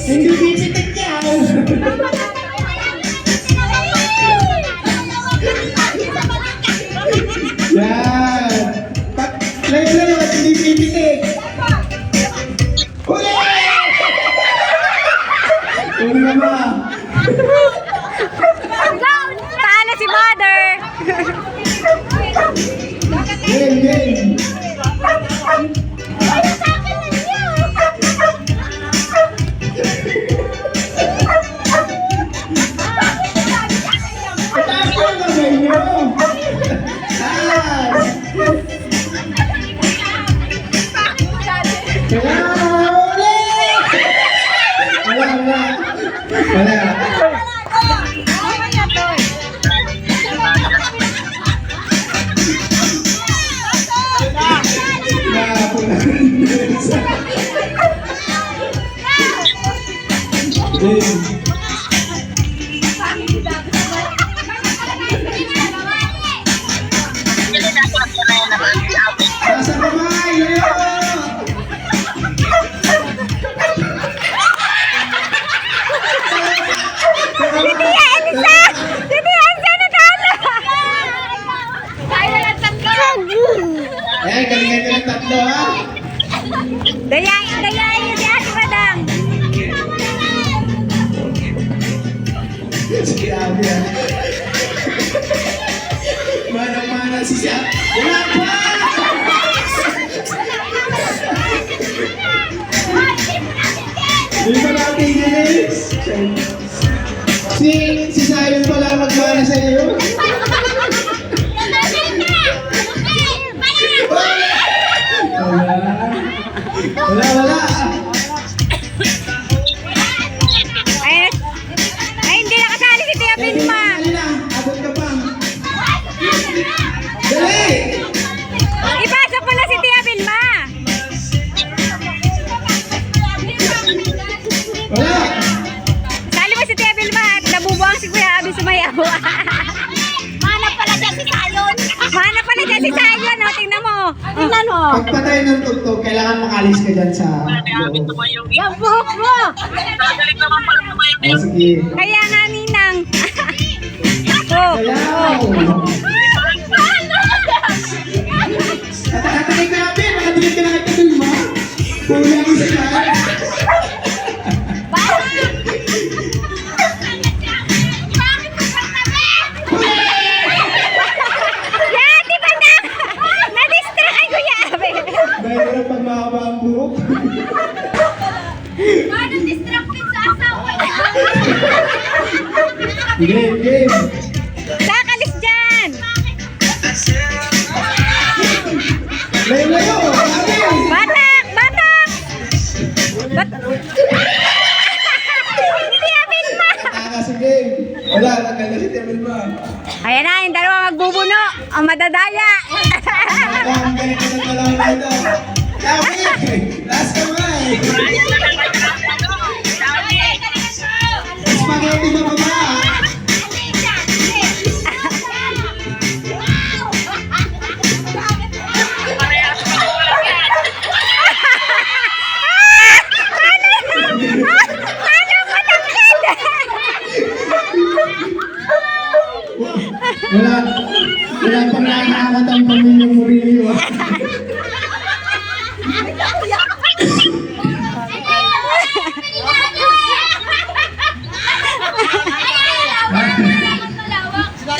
Hindi pipitik yan. Yan. Layo-layo at hindi pipitik. Huli! Huli na ba? Paano si mother? Game, game. Tapo na ba inyo? Ah! Kaya huli! Wala. Wala. Nasa kamay, layo! Titiya Elisa! Titiya Elisa natalo! Kaya lang tatlo! Ayan, galingan ka ng tatlo, ha? Dayain niyo si Ate Madang! Si Abby, ha? Manang-mana si Siya. Wala pa! Hindi pa natin ginis. Si Sayon pala magmana sa iyo. Wala. Ay, hindi nakasali si Tia Vilma! Dali na, abot ka pa. Dali! Ipasok mo na si Tia Vilma! Wala! Sali mo si Tia Vilma at nabubuang si Kuya Abi sumayaw. Manap pala dyan si Sayon! Manap pala dyan si Sayon! O, tingnan mo! Tingnan mo! Pag patay ng tugtog, kailangan makalis ka dyan sa loob. Yung buhok mo! O, sige. Kaya nga, Ninang. Oh. Sayaw! Katakatay ka natin! Nakadikit ka na kay Tatul mo! Kulang mo sila! Yan, di ba na? Na-distract kay Kuya Abi. Dahil ko na pag mahaba ang buhok. Paano distracted sa asawa? Game! Kakalis dyan! Layo! Sabi! Batak! Hindi Abi ma! Taka sa game! Wala, tagal na si Tebel ba? Ayan na, yung dalawa magbubuno. Ang madadaya. Ang galing ka ng dalawa na ito. Sabi! Last kamay! Spaghetti ba ba? Wala pang nakakakot ang pamilyang Murillo.